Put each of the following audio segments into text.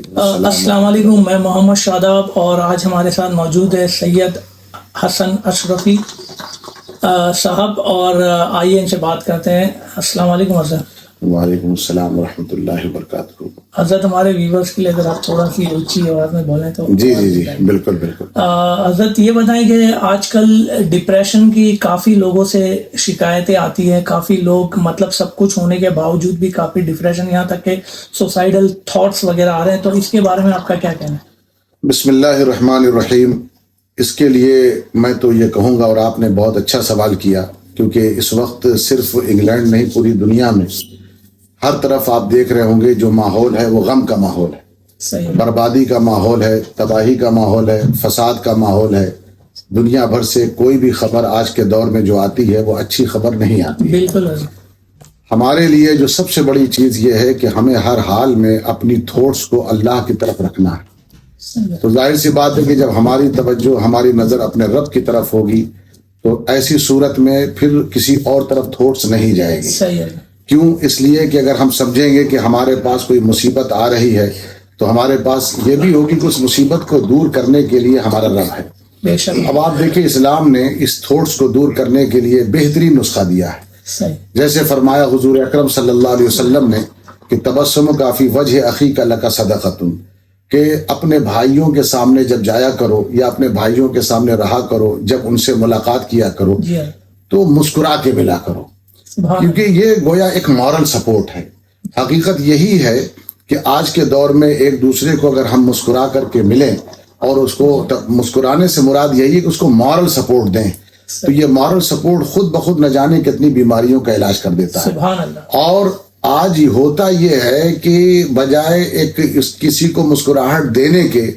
السلام علیکم، میں محمد شاداب اور آج ہمارے ساتھ موجود ہے سید حسن اشرفی صاحب، اور آئیے ان سے بات کرتے ہیں۔ السلام علیکم حضرت۔ وعلیکم السلام ورحمۃ اللہ وبرکاتہ۔ حضرت ہمارے ویورز کے لیے اگر آپ تھوڑا سی اونچی آواز میں بولیں تو۔ جی جی جی بالکل بالکل۔ حضرت یہ بتائیں کہ آج کل ڈپریشن کی کافی لوگوں سے شکایتیں آتی ہیں، کافی لوگ مطلب سب کچھ ہونے کے باوجود بھی کافی ڈپریشن، یہاں تک کہ سوسائڈل تھاٹس وغیرہ آ رہے ہیں، تو اس کے بارے میں آپ کا کیا کہنا ہے؟ بسم اللہ الرحمن الرحیم۔ اس کے لیے میں تو یہ کہوں گا، اور آپ نے بہت اچھا سوال کیا، کیونکہ اس وقت صرف انگلینڈ نہیں پوری دنیا میں ہر طرف آپ دیکھ رہے ہوں گے جو ماحول ہے وہ غم کا ماحول ہے، بربادی کا ماحول ہے، تباہی کا ماحول ہے، فساد کا ماحول ہے۔ دنیا بھر سے کوئی بھی خبر آج کے دور میں جو آتی ہے وہ اچھی خبر نہیں آتی۔ بالکل۔ ہمارے لیے جو سب سے بڑی چیز یہ ہے کہ ہمیں ہر حال میں اپنی تھوٹس کو اللہ کی طرف رکھنا ہے۔ تو ظاہر سی بات ہے کہ جب ہماری توجہ، ہماری نظر اپنے رب کی طرف ہوگی تو ایسی صورت میں پھر کسی اور طرف تھوٹس نہیں جائے گی۔ کیوں؟ اس لیے کہ اگر ہم سمجھیں گے کہ ہمارے پاس کوئی مصیبت آ رہی ہے تو ہمارے پاس یہ بھی ہوگی کہ اس مصیبت کو دور کرنے کے لیے ہمارا رب ہے۔ بے شک۔ اب آپ دیکھیں اسلام نے اس تھوٹس کو دور کرنے کے لیے بہترین نسخہ دیا ہے۔ جیسے فرمایا حضور اکرم صلی اللہ علیہ وسلم نے کہ تبسم کا فی وجہ اخیک لک صدقۃ، کہ اپنے بھائیوں کے سامنے جب جایا کرو یا اپنے بھائیوں کے سامنے رہا کرو، جب ان سے ملاقات کیا کرو تو مسکرا کے ملا کرو، کیونکہ یہ گویا ایک مورل سپورٹ ہے۔ حقیقت یہی ہے کہ آج کے دور میں ایک دوسرے کو اگر ہم مسکرا کر کے ملیں، اور اس کو مسکرانے سے مراد یہی ہے کہ اس کو مورل سپورٹ دیں، تو یہ مورل سپورٹ خود بخود نہ جانے کتنی بیماریوں کا علاج کر دیتا ہے۔ سبحان اللہ۔ اور آج ہوتا یہ ہے کہ بجائے کسی کو مسکراہٹ دینے کے،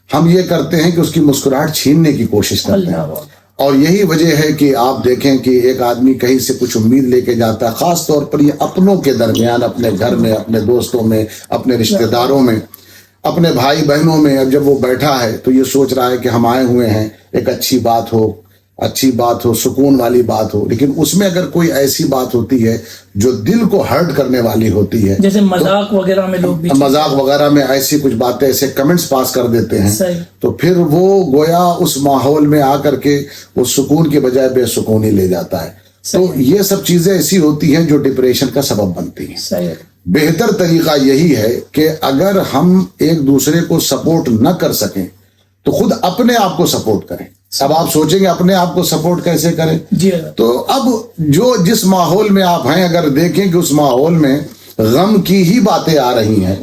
ہم یہ کرتے ہیں کہ اس کی مسکراہٹ چھیننے کی کوشش کرتے ہیں۔ اور یہی وجہ ہے کہ آپ دیکھیں کہ ایک آدمی کہیں سے کچھ امید لے کے جاتا ہے، خاص طور پر یہ اپنوں کے درمیان، اپنے گھر میں، اپنے دوستوں میں، اپنے رشتہ داروں میں، اپنے بھائی بہنوں میں، اب جب وہ بیٹھا ہے تو یہ سوچ رہا ہے کہ ہم آئے ہوئے ہیں، ایک اچھی بات ہو، سکون والی بات ہو، لیکن اس میں اگر کوئی ایسی بات ہوتی ہے جو دل کو ہرٹ کرنے والی ہوتی ہے، جیسے مذاق وغیرہ میں لوگ بھی مذاق وغیرہ میں ایسی کچھ باتیں، ایسے کمنٹس پاس کر دیتے ہیں، تو پھر وہ گویا اس ماحول میں آ کر کے وہ سکون کے بجائے بے سکونی لے جاتا ہے۔ تو یہ سب چیزیں ایسی ہوتی ہیں جو ڈپریشن کا سبب بنتی ہیں۔ بہتر طریقہ یہی ہے کہ اگر ہم ایک دوسرے کو سپورٹ نہ کر سکیں تو خود اپنے آپ کو سپورٹ کریں۔ اب آپ سوچیں گے اپنے آپ کو سپورٹ کیسے کریں؟ تو اب جس ماحول میں آپ ہیں، اگر دیکھیں کہ اس ماحول میں غم کی ہی باتیں آ رہی ہیں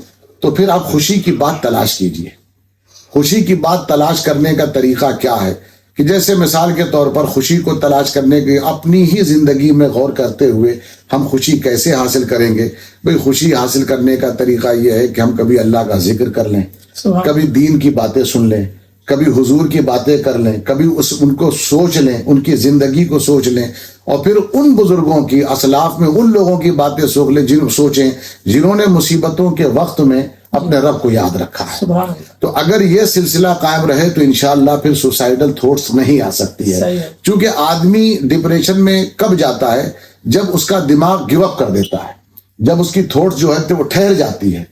تو پھر آپ خوشی کی بات تلاش کیجئے۔ خوشی کی بات تلاش کرنے کا طریقہ کیا ہے کہ جیسے مثال کے طور پر خوشی کو تلاش کرنے کے اپنی ہی زندگی میں غور کرتے ہوئے ہم خوشی کیسے حاصل کریں گے؟ بھئی خوشی حاصل کرنے کا طریقہ یہ ہے کہ ہم کبھی اللہ کا ذکر کر لیں، کبھی دین کی باتیں سن لیں، کبھی حضور کی باتیں کر لیں، کبھی ان کو سوچ لیں، ان کی زندگی کو سوچ لیں، اور پھر ان بزرگوں کی، اسلاف میں ان لوگوں کی باتیں سوچیں جنہوں نے مصیبتوں کے وقت میں اپنے رب کو یاد رکھا ہے۔ تو اگر یہ سلسلہ قائم رہے تو انشاءاللہ پھر سوسائیڈل تھوٹس نہیں آ سکتی ہے، چونکہ آدمی ڈپریشن میں کب جاتا ہے؟ جب اس کا دماغ گیو اپ کر دیتا ہے، جب اس کی تھوٹس جو ہے وہ ٹھہر جاتی ہے۔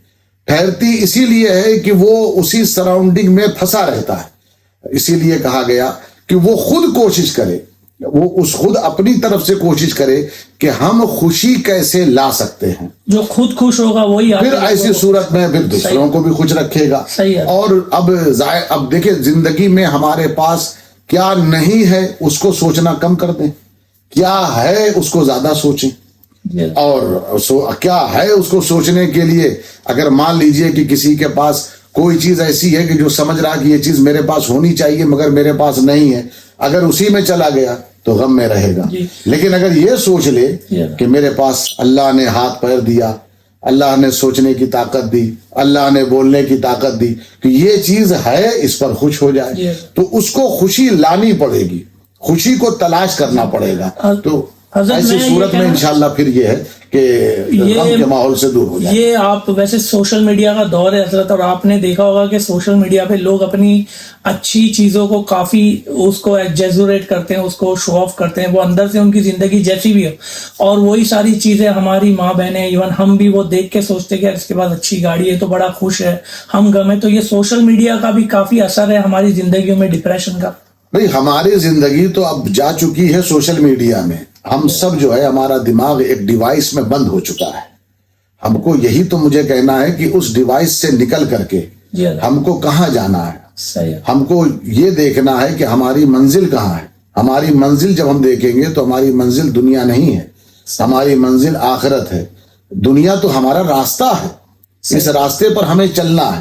ٹھہرتی اسی لیے ہے کہ وہ اسی سراؤنڈنگ میں پھنسا رہتا ہے، اسی لیے کہا گیا کہ وہ خود کوشش کرے، وہ خود اپنی طرف سے کوشش کرے کہ ہم خوشی کیسے لا سکتے ہیں۔ جو خود خوش ہوگا وہی پھر ایسی صورت میں پھر دوسروں کو بھی خوش رکھے گا۔ اور اب دیکھیں زندگی میں ہمارے پاس کیا نہیں ہے اس کو سوچنا کم کر دیں، کیا ہے اس کو زیادہ سوچیں، اور کیا ہے اس کو سوچنے کے لیے اگر مان لیجئے کہ کسی کے پاس کوئی چیز ایسی ہے کہ جو سمجھ رہا کہ یہ چیز میرے پاس ہونی چاہیے مگر میرے پاس نہیں ہے، اگر اسی میں چلا گیا تو غم میں رہے گا۔ لیکن اگر یہ سوچ لے کہ میرے پاس اللہ نے ہاتھ پیر دیا، اللہ نے سوچنے کی طاقت دی، اللہ نے بولنے کی طاقت دی، کہ یہ چیز ہے، اس پر خوش ہو جائے، تو اس کو خوشی لانی پڑے گی، خوشی کو تلاش کرنا پڑے گا۔ تو ایسی صورت میں انشاءاللہ پھر یہ ہے کہ غم کے ماحول سے دور ہو جائے. یہ آپ ویسے سوشل میڈیا کا دور ہے حضرت، اور آپ نے دیکھا ہوگا کہ سوشل میڈیا پہ لوگ اپنی اچھی چیزوں کو کافی اس کو ایگزیجریٹ کرتے ہیں، اس کو شو آف کرتے ہیں، وہ اندر سے ان کی زندگی جیسی بھی ہو، اور وہی ساری چیزیں ہماری ماں بہنیں ایون ہم بھی وہ دیکھ کے سوچتے کہ اس کے پاس اچھی گاڑی ہے تو بڑا خوش ہے، ہم غم ہے. تو یہ سوشل میڈیا کا بھی کافی اثر ہے ہماری زندگیوں میں ڈپریشن کا. بھئی ہماری زندگی تو اب جا چکی ہے سوشل میڈیا میں. ہم سب جو ہے ہمارا دماغ ایک ڈیوائس میں بند ہو چکا ہے. ہم کو یہی تو مجھے کہنا ہے کہ اس ڈیوائس سے نکل کر کے ہم کو کہاں جانا ہے. ہم کو یہ دیکھنا ہے کہ ہماری منزل کہاں ہے. ہماری منزل جب ہم دیکھیں گے تو ہماری منزل دنیا نہیں ہے، ہماری منزل آخرت ہے. دنیا تو ہمارا راستہ ہے، اس راستے پر ہمیں چلنا ہے.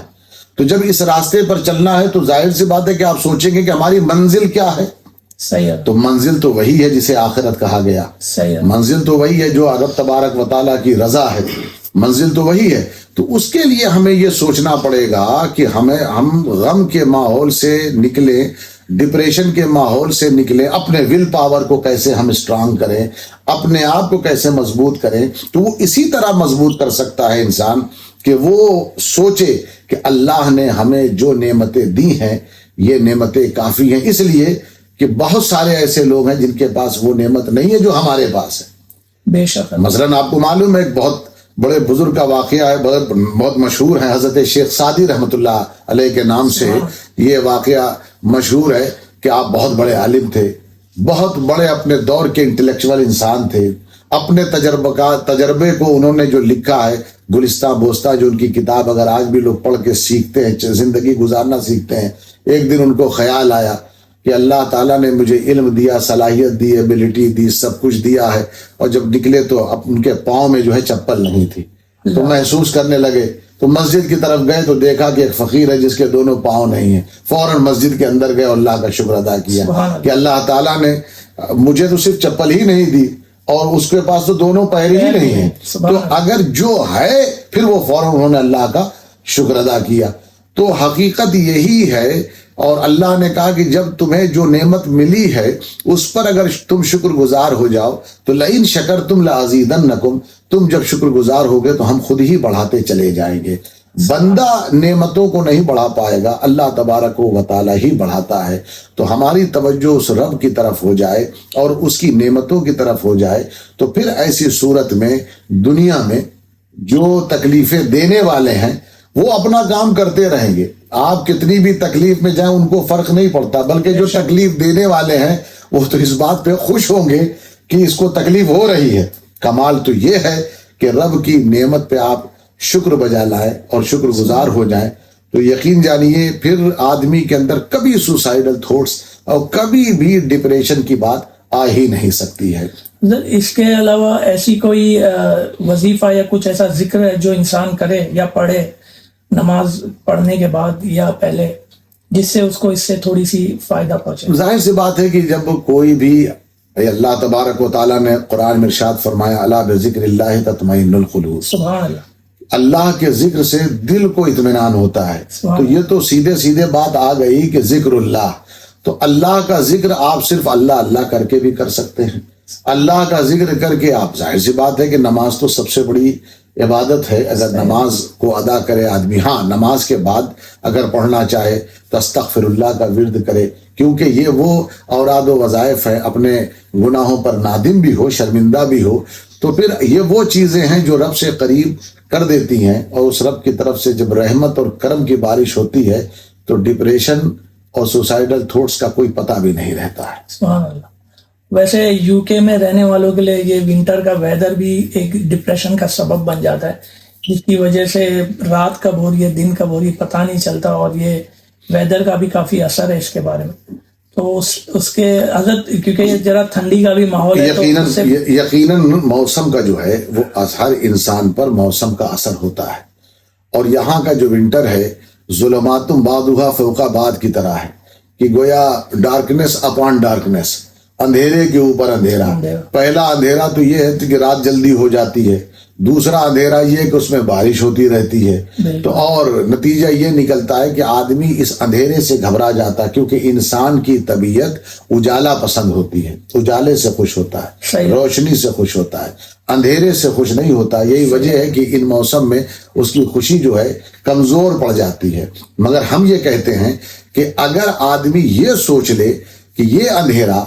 تو جب اس راستے پر چلنا ہے تو ظاہر سی بات ہے کہ آپ سوچیں گے کہ ہماری منزل کیا ہے. تو منزل تو وہی ہے جسے آخرت کہا گیا. منزل تو وہی ہے جو رب تبارک و تعالیٰ کی رضا ہے. منزل تو وہی ہے. تو اس کے لیے ہمیں یہ سوچنا پڑے گا کہ ہم غم کے ماحول سے نکلیں، ڈپریشن کے ماحول سے نکلیں، اپنے ول پاور کو کیسے ہم اسٹرانگ کریں، اپنے آپ کو کیسے مضبوط کریں. تو وہ اسی طرح مضبوط کر سکتا ہے انسان کہ وہ سوچے کہ اللہ نے ہمیں جو نعمتیں دی ہیں یہ نعمتیں کافی ہیں. اس لیے کہ بہت سارے ایسے لوگ ہیں جن کے پاس وہ نعمت نہیں ہے جو ہمارے پاس ہے. بے شک. مثلاً آپ کو معلوم ہے ایک بہت بڑے بزرگ کا واقعہ ہے، بہت مشہور ہے، حضرت شیخ سعدی رحمۃ اللہ علیہ کے نام سے یہ واقعہ مشہور ہے کہ آپ بہت بڑے عالم تھے، بہت بڑے اپنے دور کے انٹلیکچوئل انسان تھے. اپنے تجربے کو انہوں نے جو لکھا ہے گلستہ بوستہ، جو ان کی کتاب اگر آج بھی لوگ پڑھ کے سیکھتے ہیں، زندگی گزارنا سیکھتے ہیں. ایک دن ان کو خیال آیا کہ اللہ تعالیٰ نے مجھے علم دیا، صلاحیت دی، ایبلٹی دی، سب کچھ دیا ہے، اور جب نکلے تو ان کے پاؤں میں جو ہے چپل نہیں تھی. تو محسوس کرنے لگے، تو مسجد کی طرف گئے تو دیکھا کہ ایک فقیر ہے جس کے دونوں پاؤں نہیں ہیں. فوراً مسجد کے اندر گئے اور اللہ کا شکر ادا کیا کہ اللہ تعالیٰ نے مجھے تو صرف چپل ہی نہیں دی اور اس کے پاس تو دونوں پیر ہی نہیں ہیں. تو اگر جو ہے پھر وہ فوراً انہوں نے اللہ کا شکر ادا کیا. تو حقیقت یہی ہے. اور اللہ نے کہا کہ جب تمہیں جو نعمت ملی ہے اس پر اگر تم شکر گزار ہو جاؤ تو لئن شکرتم لازیدنکم، تم جب شکر گزار ہوگے تو ہم خود ہی بڑھاتے چلے جائیں گے. بندہ نعمتوں کو نہیں بڑھا پائے گا، اللہ تبارک و تعالیٰ ہی بڑھاتا ہے. تو ہماری توجہ اس رب کی طرف ہو جائے اور اس کی نعمتوں کی طرف ہو جائے تو پھر ایسی صورت میں دنیا میں جو تکلیفیں دینے والے ہیں وہ اپنا کام کرتے رہیں گے. آپ کتنی بھی تکلیف میں جائیں ان کو فرق نہیں پڑتا، بلکہ جو تکلیف دینے والے ہیں وہ تو اس بات پہ خوش ہوں گے کہ اس کو تکلیف ہو رہی ہے. کمال تو یہ ہے کہ رب کی نعمت پہ آپ شکر بجا لائیں اور شکر گزار ہو جائیں تو یقین جانیے پھر آدمی کے اندر کبھی سوسائیڈل تھاٹس اور کبھی بھی ڈپریشن کی بات آ ہی نہیں سکتی ہے. اس کے علاوہ ایسی کوئی وظیفہ یا کچھ ایسا ذکر ہے جو انسان کرے یا پڑھے نماز پڑھنے کے بعد یا پہلے، جس سے اس کو اس سے تھوڑی سی فائدہ پہنچے؟ ظاہر سی بات ہے کہ جب کوئی بھی، اللہ تبارک و تعالیٰ نے قرآن میں ارشاد فرمایا الا بذکر اللہ تطمئن القلوب. سبحان اللہ. اللہ کے ذکر سے دل کو اطمینان ہوتا ہے. تو یہ تو سیدھے بات آ گئی کہ ذکر اللہ، تو اللہ کا ذکر آپ صرف اللہ اللہ کر کے بھی کر سکتے ہیں. اللہ کا ذکر کر کے آپ، ظاہر سی بات ہے کہ نماز تو سب سے بڑی عبادت ہے. اگر نماز کو ادا کرے آدمی، ہاں نماز کے بعد اگر پڑھنا چاہے تو استغفر اللہ کا ورد کرے، کیونکہ یہ وہ اوراد و وظائف ہیں، اپنے گناہوں پر نادم بھی ہو، شرمندہ بھی ہو، تو پھر یہ وہ چیزیں ہیں جو رب سے قریب کر دیتی ہیں. اور اس رب کی طرف سے جب رحمت اور کرم کی بارش ہوتی ہے تو ڈپریشن اور سوسائیڈل تھاٹس کا کوئی پتہ بھی نہیں رہتا ہے. سبحان اللہ. ویسے یو کے میں رہنے والوں کے لیے یہ ونٹر کا ویدر بھی ایک ڈپریشن کا سبب بن جاتا ہے، جس کی وجہ سے رات کب ہو رہی ہے دن کب ہو رہی ہے پتہ نہیں چلتا، اور یہ ویدر کا بھی کافی اثر ہے اس کے بارے میں. تو اس کے حضرت کیونکہ ذرا ٹھنڈی کا بھی ماحول ہے، یقیناً موسم کا جو ہے وہ ہر انسان پر موسم کا اثر ہوتا ہے. اور یہاں کا جو ونٹر ہے ظلمات بعضها فوق بعض کی طرح ہے کہ گویا ڈارکنیس اپان ڈارکنیس، اندھیرے کے اوپر اندھیرا. پہلا اندھیرا تو یہ ہے کہ رات جلدی ہو جاتی ہے، دوسرا اندھیرا یہ کہ اس میں بارش ہوتی رہتی ہے. تو اور نتیجہ یہ نکلتا ہے کہ آدمی اس اندھیرے سے گھبرا جاتا ہے، کیونکہ انسان کی طبیعت اجالا پسند ہوتی ہے، اجالے سے خوش ہوتا ہے، روشنی سے خوش ہوتا ہے، اندھیرے سے خوش نہیں ہوتا. یہی وجہ ہے کہ ان موسم میں اس کی خوشی جو ہے کمزور پڑ جاتی ہے. مگر ہم یہ کہتے ہیں کہ اگر آدمی یہ سوچ لے کہ یہ اندھیرا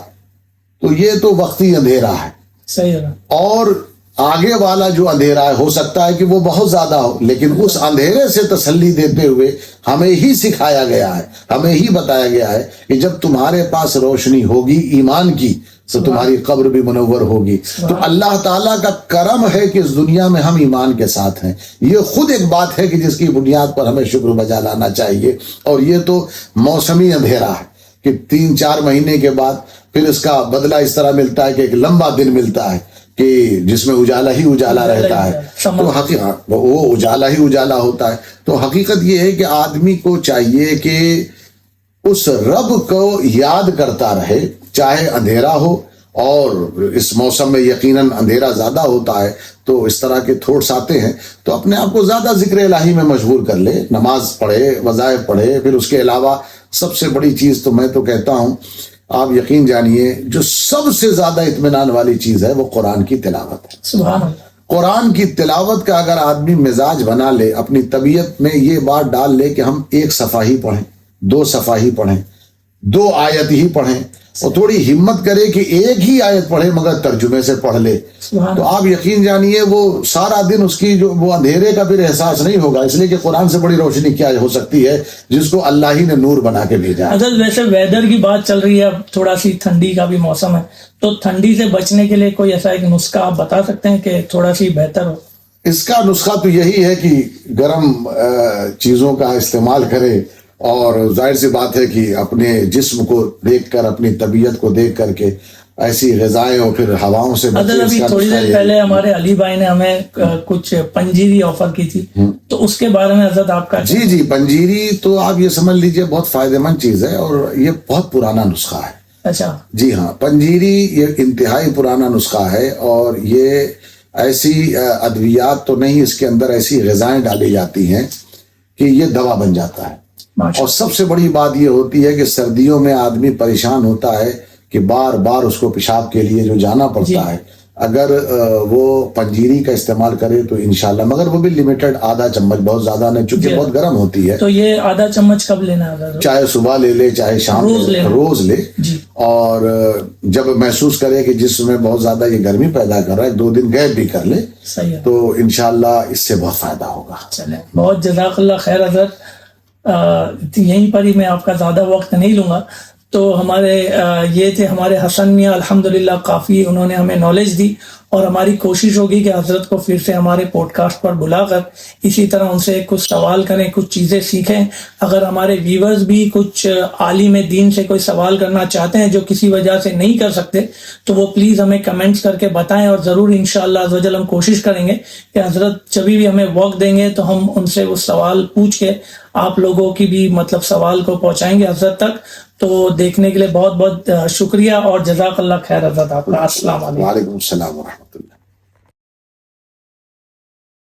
تو یہ تو وقتی اندھیرا ہے، صحیح ہے، اور آگے والا جو اندھیرا ہے ہو سکتا ہے کہ وہ بہت زیادہ ہو، لیکن اس اندھیرے سے تسلی دیتے ہوئے ہمیں ہی سکھایا گیا ہے، ہمیں ہی بتایا گیا ہے کہ جب تمہارے پاس روشنی ہوگی ایمان کی تو تمہاری قبر بھی منور ہوگی. تو اللہ تعالیٰ کا کرم ہے کہ اس دنیا میں ہم ایمان کے ساتھ ہیں. یہ خود ایک بات ہے کہ جس کی بنیاد پر ہمیں شکر بجا لانا چاہیے. اور یہ تو موسمی اندھیرا ہے کہ 3-4 مہینے کے بعد پھر اس کا بدلہ اس طرح ملتا ہے کہ ایک لمبا دن ملتا ہے کہ جس میں اجالا ہی اجالا رہتا ہے. تو حقیقت وہ اجالا ہی اجالا ہوتا ہے. تو حقیقت یہ ہے کہ آدمی کو چاہیے کہ اس رب کو یاد کرتا رہے، چاہے اندھیرا ہو. اور اس موسم میں یقیناً اندھیرا زیادہ ہوتا ہے تو اس طرح کے تھوٹس آتے ہیں، تو اپنے آپ کو زیادہ ذکر الہی میں مشغول کر لے، نماز پڑھے، وظائف پڑھے. پھر اس کے علاوہ سب سے بڑی چیز تو میں تو کہتا ہوں، آپ یقین جانیے، جو سب سے زیادہ اطمینان والی چیز ہے وہ قرآن کی تلاوت ہے. سبحان اللہ. قرآن کی تلاوت کا اگر آدمی مزاج بنا لے، اپنی طبیعت میں یہ بات ڈال لے کہ ہم 1 صفحہ ہی پڑھیں، 2 صفحہ ہی پڑھیں، 2 آیت ہی پڑھیں، اور تھوڑی ہمت کرے کہ 1 ہی آیت پڑھے مگر ترجمے سے پڑھ لے، تو آپ یقین جانیے وہ سارا دن اس کی جو وہ اندھیرے کا پھر احساس نہیں ہوگا. اس لیے کہ قرآن سے بڑی روشنی کیا ہو سکتی ہے جس کو اللہ ہی نے نور بنا کے بھیجا. اگر ویسے ویدر کی بات چل رہی ہے، اب تھوڑا سی ٹھنڈی کا بھی موسم ہے، تو ٹھنڈی سے بچنے کے لیے کوئی ایسا ایک نسخہ آپ بتا سکتے ہیں کہ تھوڑا سی بہتر ہو؟ اس کا نسخہ تو یہی ہے کہ گرم چیزوں کا استعمال کرے، اور ظاہر سی بات ہے کہ اپنے جسم کو دیکھ کر، اپنی طبیعت کو دیکھ کر کے ایسی غذائیں اور پھر ہواؤں سے بچے. ابھی تھوڑی دیر پہلے ہمارے علی بھائی نے ہمیں کچھ پنجیری آفر کی تھی، تو اس کے بارے میں حضرت آپ کا؟ جی پنجیری تو آپ یہ سمجھ لیجئے بہت فائدہ مند چیز ہے، اور یہ بہت پرانا نسخہ ہے. اچھا. جی ہاں، پنجیری یہ انتہائی پرانا نسخہ ہے، اور یہ ایسی ادویات تو نہیں، اس کے اندر ایسی غذائیں ڈالی جاتی ہیں کہ یہ دوا بن جاتا ہے. اور سب سے بڑی بات یہ ہوتی ہے کہ سردیوں میں آدمی پریشان ہوتا ہے کہ بار بار اس کو پیشاب کے لیے جو جانا پڑتا ہے، اگر وہ پنجیری کا استعمال کرے تو انشاءاللہ، مگر وہ بھی لمیٹڈ، آدھا چمچ، بہت زیادہ نہیں، چونکہ بہت گرم ہوتی ہے. تو یہ آدھا چمچ کب لینا ہے؟ چاہے صبح لے لے، چاہے شام روز لے. اور جب محسوس کرے کہ جسم میں بہت زیادہ یہ گرمی پیدا کر رہا ہے، 2 دن گیپ بھی کر لے، تو انشاءاللہ اس سے بہت فائدہ ہوگا. چلیں، بہت جزاک اللہ خیر حضرت. یہیں پر ہی میں آپ کا زیادہ وقت نہیں لوں گا. تو ہمارے یہ تھے ہمارے حسن میاں، الحمدللہ کافی انہوں نے ہمیں نالج دی، اور ہماری کوشش ہوگی کہ حضرت کو پھر سے ہمارے پوڈ کاسٹ پر بلا کر اسی طرح ان سے کچھ سوال کریں، کچھ چیزیں سیکھیں. اگر ہمارے ویورز بھی کچھ عالم دین سے کوئی سوال کرنا چاہتے ہیں جو کسی وجہ سے نہیں کر سکتے، تو وہ پلیز ہمیں کمنٹس کر کے بتائیں، اور ضرور انشاءاللہ عزوجل ہم کوشش کریں گے کہ حضرت جب بھی ہمیں وقت دیں گے تو ہم ان سے وہ سوال پوچھ کے آپ لوگوں کی بھی سوال کو پہنچائیں گے حضرت تک. تو دیکھنے کے لیے بہت بہت شکریہ، اور جزاک اللہ خیر حضرت آپ کا. السلام علیکم. وعلیکم السلام ورحمۃ اللہ.